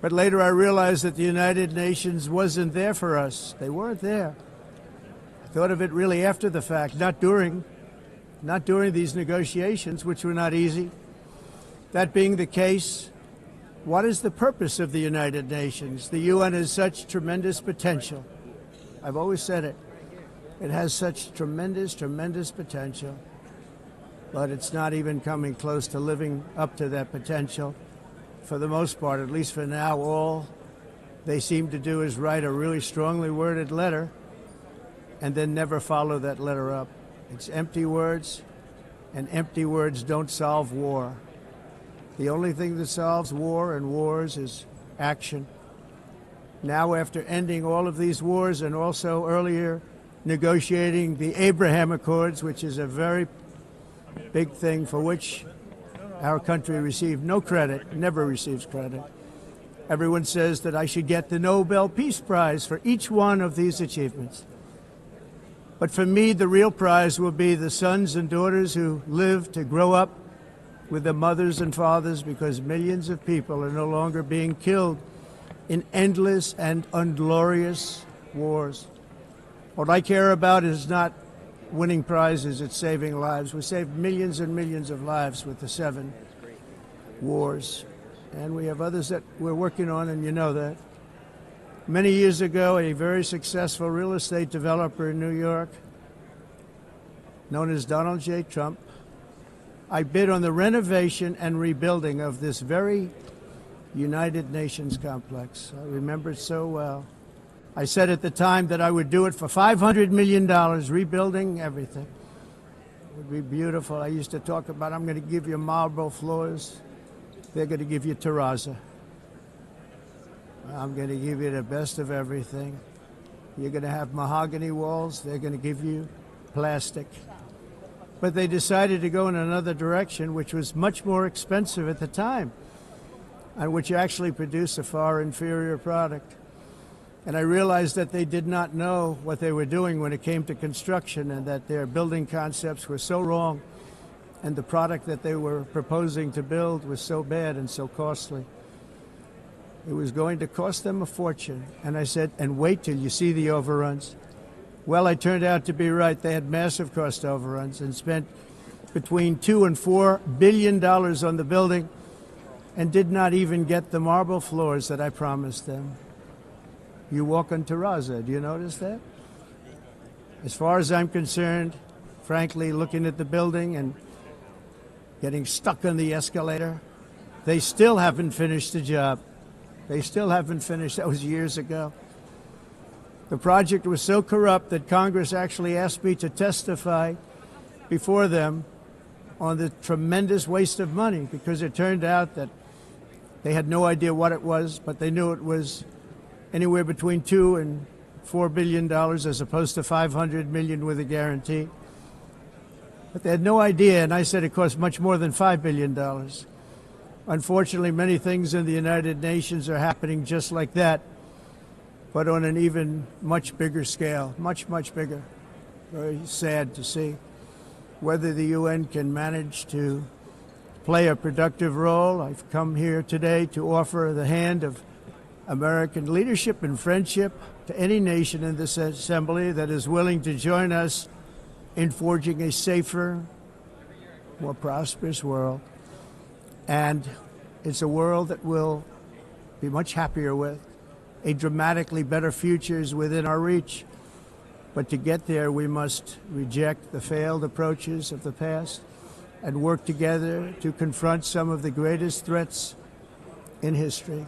But later I realized that the United Nations wasn't there for us. They weren't there. I thought of it really after the fact, not during these negotiations, which were not easy. That being the case, what is the purpose of the United Nations? The UN has such tremendous potential. I've always said it. It has such tremendous, tremendous potential, but it's not even coming close to living up to that potential. For the most part, at least for now, all they seem to do is write a really strongly worded letter and then never follow that letter up. It's empty words, and empty words don't solve war. The only thing that solves war and wars is action. Now, after ending all of these wars and also earlier negotiating the Abraham Accords, which is a very big thing for which our country received no credit, never receives credit. Everyone says that I should get the Nobel Peace Prize for each one of these achievements. But for me, the real prize will be the sons and daughters who live to grow up with their mothers and fathers, because millions of people are no longer being killed in endless and unglorious wars. What I care about is not winning prizes, it's saving lives. We saved millions and millions of lives with the 7 wars. And we have others that we're working on, and you know that. Many years ago, a very successful real estate developer in New York, known as Donald J. Trump, I bid on the renovation and rebuilding of this very United Nations complex. I remember it so well. I said at the time that I would do it for $500 million, rebuilding everything. It would be beautiful. I used to talk about, I'm going to give you marble floors. They're going to give you terrazzo. I'm going to give you the best of everything. You're going to have mahogany walls. They're going to give you plastic. But they decided to go in another direction, which was much more expensive at the time, and which actually produced a far inferior product. And I realized that they did not know what they were doing when it came to construction, and that their building concepts were so wrong, and the product that they were proposing to build was so bad and so costly. It was going to cost them a fortune. And I said, and wait till you see the overruns. Well, I turned out to be right. They had massive cost overruns and spent between $2 and $4 billion on the building and did not even get the marble floors that I promised them. You walk on terrazzo. Do you notice that? As far as I'm concerned, frankly, looking at the building and getting stuck on the escalator, they still haven't finished the job. They still haven't finished. That was years ago. The project was so corrupt that Congress actually asked me to testify before them on the tremendous waste of money, because it turned out that they had no idea what it was, but they knew it was anywhere between $2 and $4 billion as opposed to $500 million with a guarantee. But they had no idea, and I said it cost much more than $5 billion. Unfortunately, many things in the United Nations are happening just like that, but on an even much bigger scale, much, much bigger. Very sad to see. Whether the UN can manage to play a productive role, I've come here today to offer the hand of American leadership and friendship to any nation in this assembly that is willing to join us in forging a safer, more prosperous world. And it's a world that we'll be much happier with. A dramatically better future is within our reach. But to get there, we must reject the failed approaches of the past and work together to confront some of the greatest threats in history.